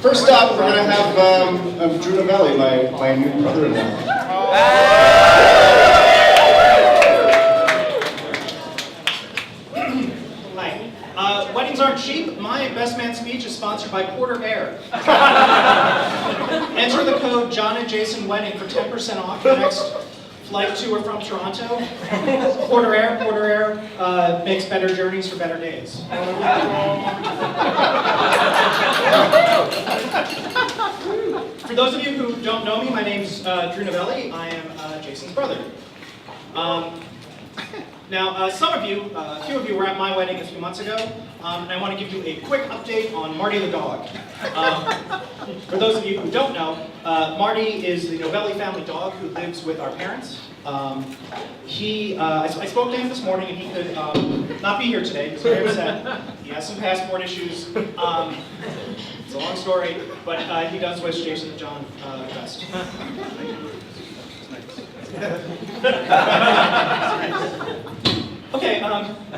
First up, we're going to have Drew Novelli, my new brother-in-law. Hi. Weddings aren't cheap. My best man speech is sponsored by Porter Air. Enter the code John and Jason Wedding for 10% off your next flight to or from Toronto. Porter Air makes better journeys for better days. For those of you who don't know me, my name's Drew Novelli. I am Jason's brother. Now, some of you, a few of you were at my wedding a few months ago, and I want to give you a quick update on Marty the dog. For those of you who don't know, Marty is the Novelli family dog who lives with our parents. I spoke to him this morning, and he could not be here today. He's very upset. He has some passport issues. It's a long story, but he does wish Jason and John the best. Okay,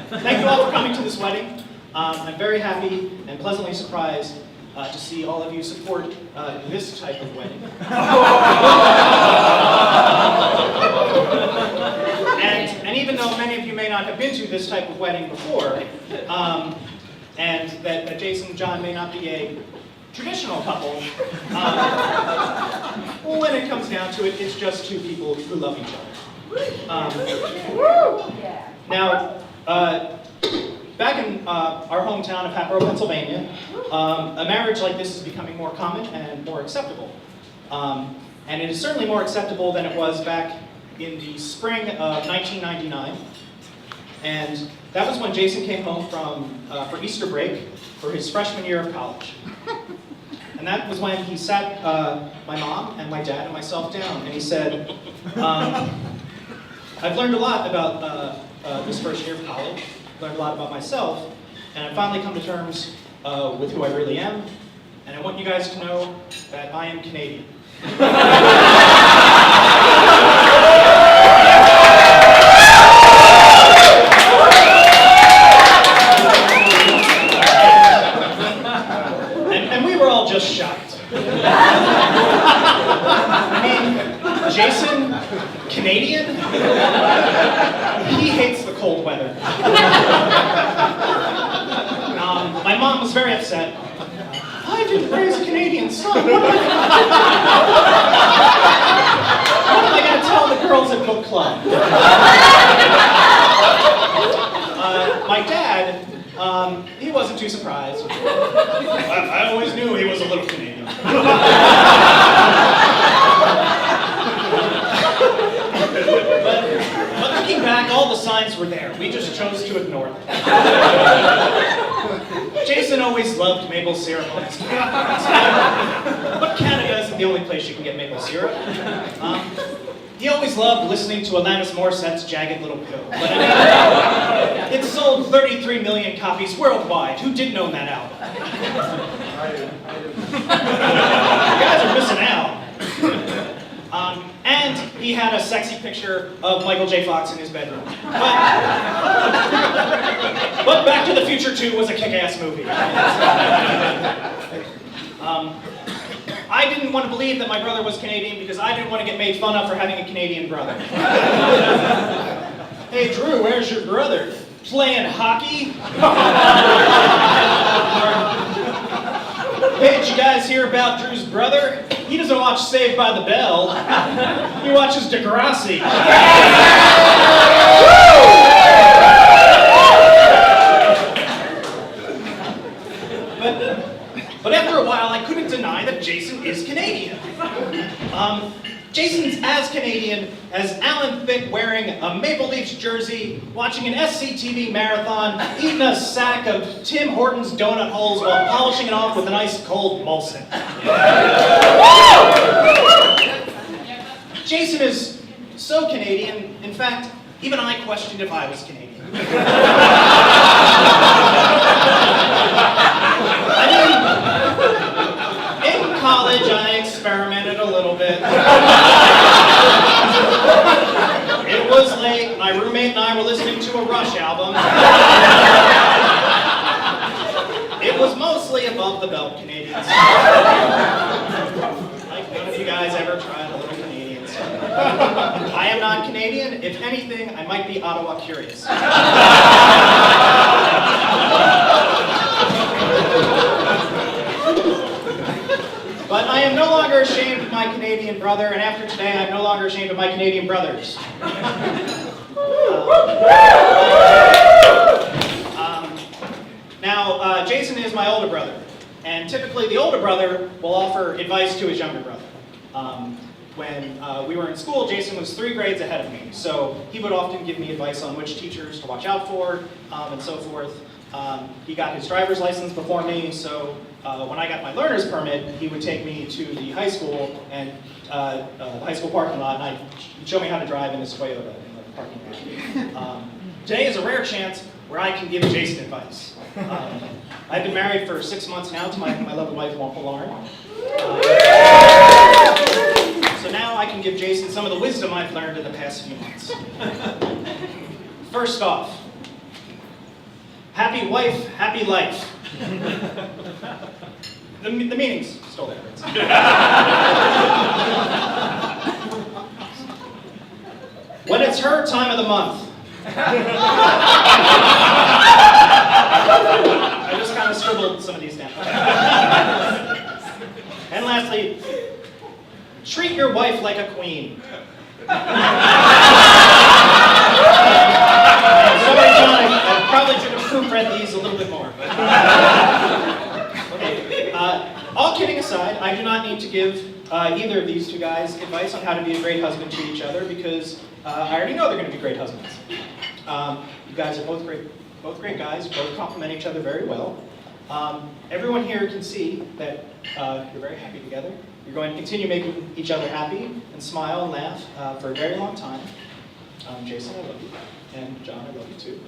thank you all for coming to this wedding. I'm very happy and pleasantly surprised to see all of you support this type of wedding. And even though many of you may not have been to this type of wedding before, and that Jason and John may not be a traditional couple, well, when it comes down to it, it's just two people who love each other. Now, back in our hometown of Hatboro, Pennsylvania, a marriage like this is becoming more common and more acceptable. And it is certainly more acceptable than it was back in the spring of 1999. And that was when Jason came home for Easter break for his freshman year of college. And that was when he sat my mom and my dad and myself down, and he said, I've learned a lot about this first year of college, learned a lot about myself, and I've finally come to terms with who I really am, and I want you guys to know that I am Canadian. And we were all just shocked. I mean, Jason, Canadian? He hates the cold weather. My mom was very upset. I didn't raise a Canadian son. What am I going to tell the girls at book club? My dad, he wasn't too surprised. I always knew he was a little Canadian. But looking back, all the signs were there. We just chose to ignore them. Jason always loved maple syrup on his cake. But Canada isn't the only place you can get maple syrup. He always loved listening to Alanis Morissette's Jagged Little Pill. But I mean, it sold 33 million copies worldwide. Who didn't own that album? You guys are missing out. And he had a sexy picture of Michael J. Fox in his bedroom. But Back to the Future 2 was a kick-ass movie. I didn't want to believe that my brother was Canadian because I didn't want to get made fun of for having a Canadian brother. Hey Drew, where's your brother? Playing hockey? Hey, did you guys hear about Drew's brother? He doesn't watch Saved by the Bell. He watches Degrassi. But after a while, I couldn't deny that Jason is Canadian. Jason's as Canadian as Alan Thicke wearing a Maple Leafs jersey, watching an SCTV marathon, eating a sack of Tim Hortons donut holes while polishing it off with an ice cold Molson. Jason is so Canadian, in fact, even I questioned if I was Canadian. In college, I experimented a little bit. It was late, my roommate and I were listening to a Rush album. It was mostly above the belt Canadians. if anything, I might be Ottawa curious. But I am no longer ashamed of my Canadian brother, and after today, I'm no longer ashamed of my Canadian brothers. Now, Jason is my older brother, and typically the older brother will offer advice to his younger brother. When we were in school, Jason was 3 grades ahead of me, so he would often give me advice on which teachers to watch out for, and so forth. He got his driver's license before me, so when I got my learner's permit, he would take me to the high school and the high school parking lot, and he'd show me how to drive in his Toyota in the parking lot. Today is a rare chance where I can give Jason advice. I've been married for 6 months now to my lovely wife, Lauren. So now I can give Jason some of the wisdom I've learned in the past few months. First off, happy wife, happy life. The meaning's still there. When it's her time of the month. I just kind of scribbled some of these down. And lastly, treat your wife like a queen. Sorry, John, I probably should have proofread these a little bit more. Okay, all kidding aside, I do not need to give either of these 2 guys advice on how to be a great husband to each other because I already know they're going to be great husbands. You guys are both great guys, both complement each other very well. Everyone here can see that you're very happy together. You're going to continue making each other happy and smile and laugh for a very long time. Jason, I love you. And John, I love you too.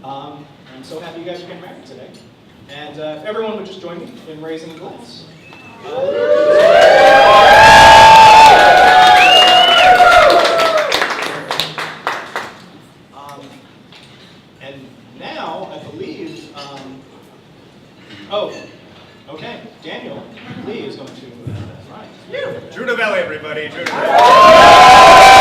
I'm so happy you guys are getting married today. And if everyone would just join me in raising a glass. And now, I believe, okay, Daniel Lee is going to, right. Novelli, everybody. Novelli.